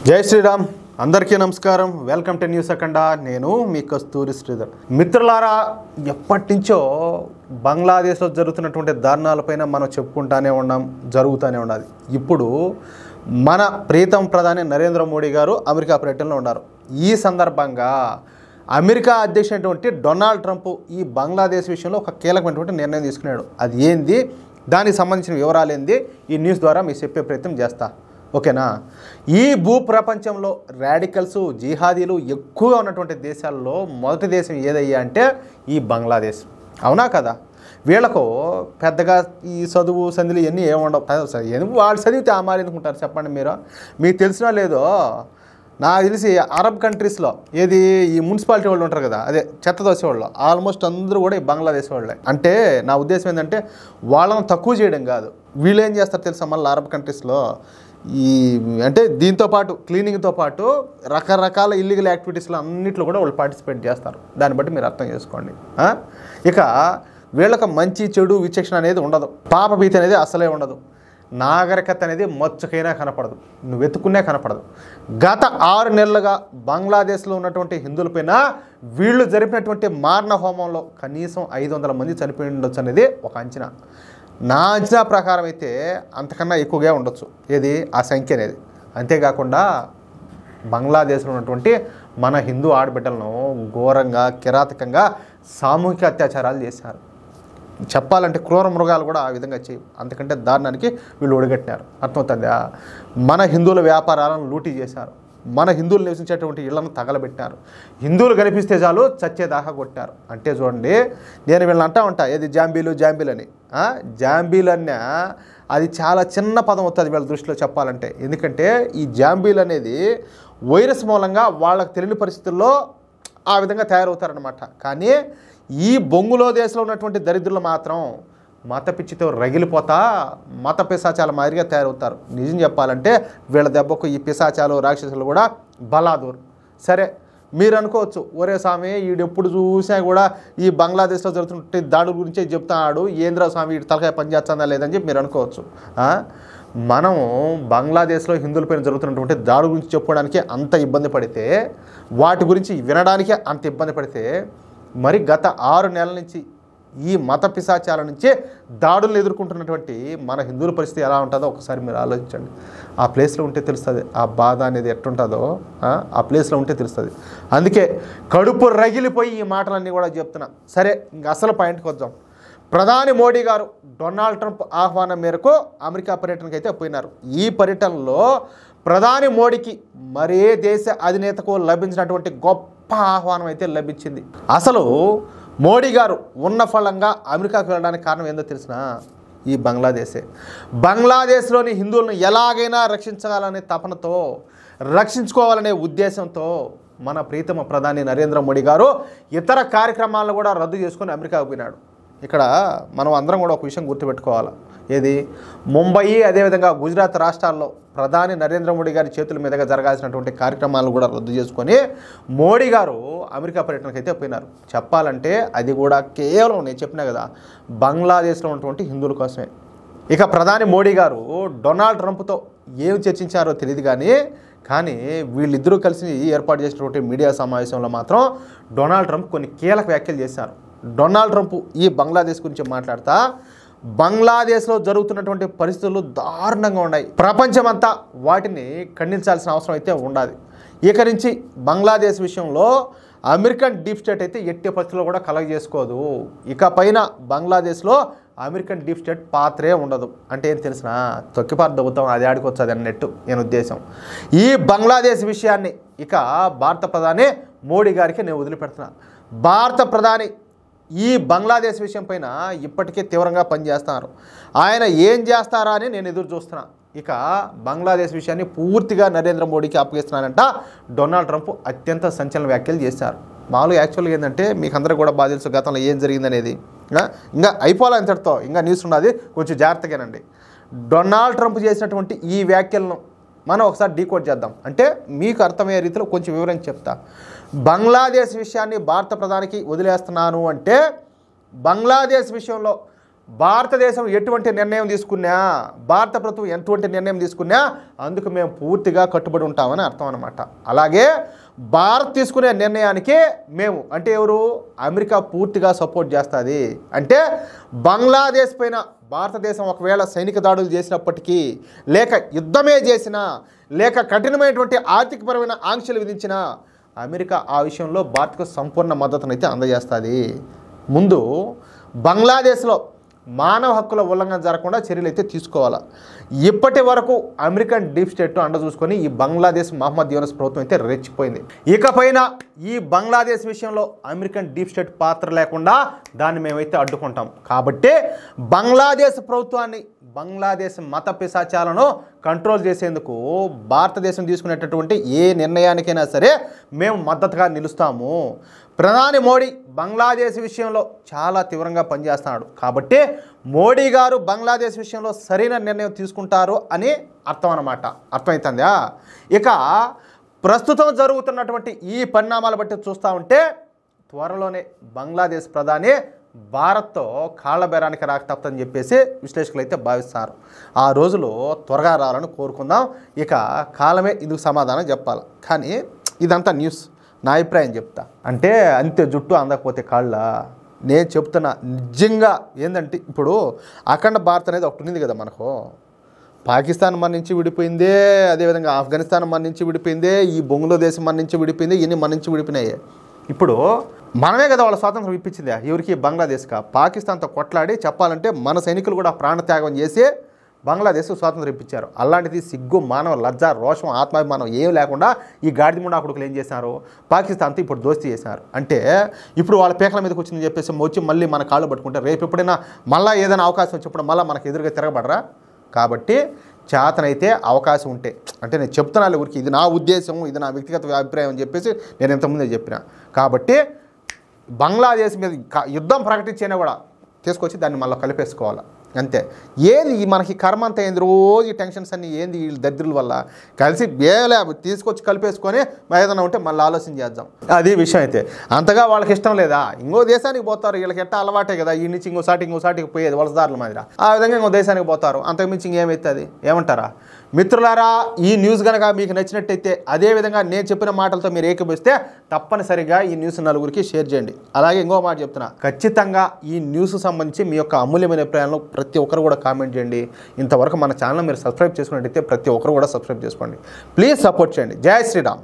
జై శ్రీరామ్ అందరికీ నమస్కారం. Welcome to news Akhanda. నేను మీ కస్తూరి శ్రీధర్. మిత్రులారా, ఎప్పటి నుంచో బంగ్లాదేశ్లో జరుగుతున్నటువంటి దారుణాలపైన మనం చెప్పుకుంటానే ఉన్నాం, జరుగుతూనే ఉన్నది. ఇప్పుడు మన ప్రీతం ప్రధాని నరేంద్ర మోడీ గారు అమెరికా పర్యటనలో ఉన్నారు. ఈ సందర్భంగా అమెరికా అధ్యక్షుడైనటువంటి డొనాల్డ్ ట్రంప్ ఈ బంగ్లాదేశ్ విషయంలో ఒక కీలకమైనటువంటి నిర్ణయం తీసుకున్నాడు. అది ఏంది, దానికి సంబంధించిన వివరాలు ఏంది, ఈ న్యూస్ ద్వారా మీకు చెప్పే ప్రయత్నం చేస్తా. ఓకేనా? ఈ భూ ప్రపంచంలో రాడికల్స్, జిహాదీలు ఎక్కువగా ఉన్నటువంటి దేశాల్లో మొదటి దేశం ఏదయ్యా అంటే ఈ బంగ్లాదేశ్. అవునా కదా? వీళ్ళకు పెద్దగా ఈ చదువు సందులు ఇవన్నీ ఏముండవు. వాళ్ళు చదివితే ఆ మారి ఎందుకుంటారు చెప్పండి మీరు? మీకు తెలిసినా లేదో, నాకు తెలిసి అరబ్ కంట్రీస్లో ఏది ఈ మున్సిపాలిటీ వాళ్ళు ఉంటారు కదా, అదే చెత్త దోసే వాళ్ళు ఆల్మోస్ట్ అందరూ కూడా ఈ బంగ్లాదేశ్ వాళ్ళే. అంటే నా ఉద్దేశం ఏంటంటే వాళ్ళని తక్కువ చేయడం కాదు, వీళ్ళు ఏం చేస్తారు తెలుసా, మళ్ళీ అరబ్ కంట్రీస్లో ఈ అంటే దీంతో పాటు క్లీనింగ్తో పాటు రకరకాల ఇల్లీగల్ యాక్టివిటీస్లో అన్నింటిలో కూడా వాళ్ళు పార్టిసిపేట్ చేస్తారు. దాన్ని బట్టి మీరు అర్థం చేసుకోండి. ఇక వీళ్ళకి మంచి చెడు విచక్షణ అనేది ఉండదు, పాప భీతి అనేది అసలే ఉండదు, నాగరికత అనేది మచ్చుకైనా కనపడదు, నువ్వు వెతుకునే కనపడదు. గత 6 నెలలుగా బంగ్లాదేశ్లో ఉన్నటువంటి హిందువులపైన వీళ్ళు జరిపినటువంటి మారణ హోమంలో కనీసం 500 మంది చనిపోయి ఉండొచ్చు అనేది ఒక అంచనా. నా అంచనా ప్రకారం అయితే అంతకన్నా ఎక్కువగా ఉండొచ్చు ఏది ఆ సంఖ్య అనేది. అంతేకాకుండా బంగ్లాదేశ్లో ఉన్నటువంటి మన హిందూ ఆడబిడ్డలను ఘోరంగా, కిరాతకంగా సామూహిక అత్యాచారాలు చేశారు. చెప్పాలంటే క్రూర మృగాలు కూడా ఆ విధంగా చేయవు, అంతకంటే దారుణానికి వీళ్ళు ఒడిగట్టినారు. అర్థమవుతుందా? మన హిందువుల వ్యాపారాలను లూటీ చేశారు, మన హిందువులు నివసించేటువంటి ఇళ్లను తగలబెట్టారు, హిందువులు కనిపిస్తే చాలు చచ్చేదాకా కొట్టారు. అంటే చూడండి, నేను వీళ్ళని అంటా ఉంటా ఏది జాంబీలు అని. జాంబీలు అన్నా అది చాలా చిన్న పదం అవుతుంది వీళ్ళ దృష్టిలో చెప్పాలంటే. ఎందుకంటే ఈ జాంబీలు అనేది వైరస్ మూలంగా వాళ్ళకు తెలియని పరిస్థితుల్లో ఆ విధంగా తయారవుతారనమాట. కానీ ఈ బొంగులో దేశంలో ఉన్నటువంటి దరిద్రులు మాత్రం మత పిచ్చితో రగిలిపోతా మత పిశాచాల మాదిరిగా తయారవుతారు. నిజం చెప్పాలంటే వీళ్ళ దెబ్బకు ఈ పిశాచాలు, రాక్షసులు కూడా బలాదూరు. సరే, మీరు అనుకోవచ్చు, ఒరే స్వామి వీడు ఎప్పుడు చూసినా కూడా ఈ బంగ్లాదేశ్లో జరుగుతున్న దాడుల గురించే చెప్తాడు, ఏంద్ర స్వామి వీడి తలకాయ పనిచేస్తుందా లేదని చెప్పి మీరు అనుకోవచ్చు. మనం బంగ్లాదేశ్లో హిందువులపైన జరుగుతున్నటువంటి దాడుల గురించి చెప్పుకోవడానికి అంత ఇబ్బంది పడితే, వాటి గురించి వినడానికే అంత ఇబ్బంది పడితే, మరి గత 6 నెలల నుంచి ఈ మత పిశాచాల నుంచే దాడులను ఎదుర్కొంటున్నటువంటి మన హిందువుల పరిస్థితి ఎలా ఉంటుందో ఒకసారి మీరు ఆలోచించండి. ఆ ప్లేస్లో ఉంటే తెలుస్తుంది ఆ బాధ అనేది ఎట్టుంటుందో. ఆ ప్లేస్లో ఉంటే తెలుస్తుంది. అందుకే కడుపు రగిలిపోయి ఈ మాటలన్నీ కూడా చెప్తున్నా. సరే, ఇంక అసలు పాయింట్కి వద్దాం. ప్రధాని మోడీ గారు డొనాల్డ్ ట్రంప్ ఆహ్వానం మేరకు అమెరికా పర్యటనకు అయితే పోయినారు. ఈ పర్యటనలో ప్రధాని మోడీకి మరే దేశ అధినేతకు లభించినటువంటి గొప్ప ఆహ్వానం అయితే లభించింది. అసలు మోడీ గారు ఉన్న ఫలంగా అమెరికాకు వెళ్ళడానికి కారణం ఏందో తెలిసిన ఈ బంగ్లాదేశే. బంగ్లాదేశ్లోని హిందువులను ఎలాగైనా రక్షించాలనే తపనతో, రక్షించుకోవాలనే ఉద్దేశంతో మన ప్రీతమ ప్రధాని నరేంద్ర మోడీ గారు ఇతర కార్యక్రమాలను కూడా రద్దు చేసుకొని అమెరికాకు పోయినాడు. ఇక్కడ మనం అందరం కూడా ఒక విషయం గుర్తుపెట్టుకోవాలి. ఏది, ముంబై అదేవిధంగా గుజరాత్ రాష్ట్రాల్లో ప్రధాని నరేంద్ర మోడీ గారి చేతుల మీదుగా జరగాల్సినటువంటి కార్యక్రమాలను కూడా రద్దు చేసుకొని మోడీ గారు అమెరికా పర్యటనకు అయితే పోయినారు. చెప్పాలంటే అది కూడా కేవలం నేను చెప్పినా కదా, బంగ్లాదేశ్లో ఉన్నటువంటి హిందువుల కోసమే. ఇక ప్రధాని మోడీ గారు డొనాల్డ్ ట్రంప్తో ఏం చర్చించారో తెలియదు కానీ వీళ్ళిద్దరూ కలిసి ఏర్పాటు చేసినటువంటి మీడియా సమావేశంలో మాత్రం డొనాల్డ్ ట్రంప్ కొన్ని కీలక వ్యాఖ్యలు చేశారు. డొనాల్డ్ ట్రంప్ ఈ బంగ్లాదేశ్ గురించి మాట్లాడుతా, బంగ్లాదేశ్లో జరుగుతున్నటువంటి పరిస్థితులు దారుణంగా ఉన్నాయి, ప్రపంచమంతా వాటిని ఖండించాల్సిన అవసరం అయితే ఉండాలి. ఇక నుంచి బంగ్లాదేశ్ విషయంలో అమెరికన్ డీప్ స్టేట్ అయితే ఎట్టి పరిస్థితుల్లో కూడా కలగజేసుకోదు. ఇక పైన బంగ్లాదేశ్లో అమెరికన్ డీప్ స్టేట్ పాత్రే ఉండదు. అంటే ఏం తెలిసిన తొక్కిపారు దొబ్బుతాం, అది ఆడికొచ్చది అన్నట్టు నేను ఉద్దేశం. ఈ బంగ్లాదేశ్ విషయాన్ని ఇక భారత ప్రధాని మోడీ గారికి నేను వదిలిపెడుతున్నా. భారత ప్రధాని ఈ బంగ్లాదేశ్ విషయం పైన ఇప్పటికే తీవ్రంగా పనిచేస్తున్నారు. ఆయన ఏం చేస్తారా అని నేను ఎదురు చూస్తున్నా. ఇక బంగ్లాదేశ్ విషయాన్ని పూర్తిగా నరేంద్ర మోడీకి అప్పగిస్తున్నానంట డొనాల్డ్ ట్రంప్ అత్యంత సంచలన వ్యాఖ్యలు చేశారు. మామూలుగా యాక్చువల్గా ఏంటంటే మీకు అందరూ కూడా బాగా తెలుసు గతంలో ఏం జరిగిందనేది. ఇంకా అయిపోవాలి అంతటితో, ఇంకా న్యూస్ ఉన్నది, కొంచెం జాగ్రత్తగానండి. డొనాల్డ్ ట్రంప్ చేసినటువంటి ఈ వ్యాఖ్యలను మనం ఒకసారి డీకోడ్ చేద్దాం. అంటే మీకు అర్థమయ్యే రీతిలో కొంచెం వివరించి చెప్తా. బంగ్లాదేశ్ విషయాన్ని భారత ప్రధానికి వదిలేస్తున్నాను అంటే బంగ్లాదేశ్ విషయంలో భారతదేశం ఎటువంటి నిర్ణయం తీసుకున్నా, భారత ప్రభుత్వం ఎటువంటి నిర్ణయం తీసుకున్నా అందుకు మేము పూర్తిగా కట్టుబడి ఉంటామని అర్థం అన్నమాట. అలాగే భారత్ తీసుకునే నిర్ణయానికి మేము అంటే ఎవరు, అమెరికా పూర్తిగా సపోర్ట్ చేస్తుంది. అంటే బంగ్లాదేశ్ పైన భారతదేశం ఒకవేళ సైనిక దాడులు చేసినప్పటికీ, లేక యుద్ధమే చేసినా, లేక కఠినమైనటువంటి ఆర్థికపరమైన ఆంక్షలు విధించినా అమెరికా ఆ విషయంలో భారత్కు సంపూర్ణ మద్దతునైతే అందజేస్తుంది. ముందు బంగ్లాదేశ్లో మానవ హక్కుల ఉల్లంఘన జరగకుండా చర్యలు అయితే తీసుకోవాలి. ఇప్పటి వరకు అమెరికన్ డీప్ స్టేట్ అండ చూసుకొని ఈ బంగ్లాదేశ్ మహమ్మద్ యూనస్ ప్రభుత్వం అయితే రెచ్చిపోయింది. ఇకపైన ఈ బంగ్లాదేశ్ విషయంలో అమెరికన్ డీప్ స్టేట్ పాత్ర లేకుండా దాన్ని మేమైతే అడ్డుకుంటాం. కాబట్టి బంగ్లాదేశ్ ప్రభుత్వాన్ని, బంగ్లాదేశ్ మత పిశాచాలను కంట్రోల్ చేసేందుకు భారతదేశం తీసుకునేటటువంటి ఏ నిర్ణయానికైనా సరే మేము మద్దతుగా నిలుస్తాము. ప్రధాని మోడీ బంగ్లాదేశ్ విషయంలో చాలా తీవ్రంగా పనిచేస్తున్నాడు. కాబట్టి మోడీ గారు బంగ్లాదేశ్ విషయంలో సరైన నిర్ణయం తీసుకుంటారు అని అర్థం అన్నమాట. అర్థమవుతుందా? ఇక ప్రస్తుతం జరుగుతున్నటువంటి ఈ పరిణామాలు బట్టి చూస్తూ ఉంటే త్వరలోనే బంగ్లాదేశ్ ప్రధాని భారత్తో కాళ్ళ బేరానికి రాక తప్పదని చెప్పేసి విశ్లేషకులు అయితే భావిస్తారు. ఆ రోజులు త్వరగా రావాలని కోరుకుందాం. ఇక కాలమే ఇందుకు సమాధానం చెప్పాలి. కానీ ఇదంతా న్యూస్, నా అభిప్రాయం చెప్తా. అంటే అంతే జుట్టు అందకపోతే కాళ్ళ, నేను చెప్తున్నా నిజంగా ఏంటంటే ఇప్పుడు అఖండ భారత్ అనేది ఒకటి ఉంది కదా మనకు. పాకిస్తాన్ మన నుంచి విడిపోయిందే, అదేవిధంగా ఆఫ్ఘనిస్తాన్ మన నుంచి విడిపోయిందే, ఈ బంగ్లాదేశ్ మన నుంచి విడిపోయింది, ఇన్ని మన నుంచి విడిపోయినాయి. ఇప్పుడు మనమే కదా వాళ్ళ స్వాతంత్రం ఇప్పించింది ఎవరికి, బంగ్లాదేశ్గా. పాకిస్తాన్తో కొట్లాడి చెప్పాలంటే మన సైనికులు కూడా ప్రాణత్యాగం చేసి బంగ్లాదేశ్ స్వాతంత్రం ఇప్పించారు. అలాంటిది సిగ్గు, మానవ లజ్జ, రోషం, ఆత్మాభిమానం ఏం లేకుండా ఈ గాడిద ముండా కొడుకులు ఏం చేశారు, పాకిస్తాన్తో ఇప్పుడు దోస్తీ చేశారు. అంటే ఇప్పుడు వాళ్ళ పేకల మీదకి వచ్చిందని చెప్పేసి వచ్చి మళ్ళీ మన కాళ్ళు పట్టుకుంటే రేపు ఎప్పుడైనా మళ్ళీ ఏదైనా అవకాశం వచ్చినప్పుడు మళ్ళీ మనకు ఎదురుగా తిరగబడరా? కాబట్టి చేతనైతే అవకాశం ఉంటే, అంటే నేను చెప్తున్నాను ఊరికి, ఇది నా ఉద్దేశం, ఇది నా వ్యక్తిగత అభిప్రాయం అని చెప్పేసి నేను ఇంతకుముందే చెప్పిన. కాబట్టి బంగ్లాదేశ్ మీద యుద్ధం ప్రకటించినా కూడా తీసుకొచ్చి దాన్ని మళ్ళీ కలిపేసుకోవాలి అంతే. ఏది మనకి కర్మ అంతా ఏంది, రోజు ఈ టెన్షన్స్ అన్నీ ఏంది వీళ్ళ దరిద్రుల వల్ల. కలిసి వేలే తీసుకొచ్చి కలిపేసుకొని ఏదైనా ఉంటే మళ్ళీ ఆలోచన చేద్దాం. అది విషయం. అయితే అంతగా వాళ్ళకి ఇష్టం లేదా, ఇంకో దేశానికి పోతారు. వీళ్ళకి ఎట్టా అలవాటే కదా, ఈ నుంచి ఇంకోసాటికి పోయేది వలసదారుల మాదిర. ఆ విధంగా ఇంకో దేశానికి పోతారు. అంతకుమించి ఇంకేమవుతుంది ఏమంటారా? మిత్రులారా, ఈ న్యూస్ కనుక మీకు నచ్చినట్టయితే, అదేవిధంగా నేను చెప్పిన మాటలతో మీరు ఏకీభవిస్తే తప్పనిసరిగా ఈ న్యూస్ నలుగురికి షేర్ చేయండి. అలాగే ఇంకో మాట చెప్తున్నా, ఖచ్చితంగా ఈ న్యూస్ సంబంధించి మీ యొక్క అమూల్యమైన అభిప్రాయాలను ప్రతి ఒక్కరు కూడా కామెంట్ చేయండి. ఇంతవరకు మన ఛానల్ మీరు సబ్స్క్రైబ్ చేసుకున్నట్టయితే ప్రతి ఒక్కరు కూడా సబ్స్క్రైబ్ చేసుకోండి. ప్లీజ్ సపోర్ట్ చేయండి. జై శ్రీరామ్.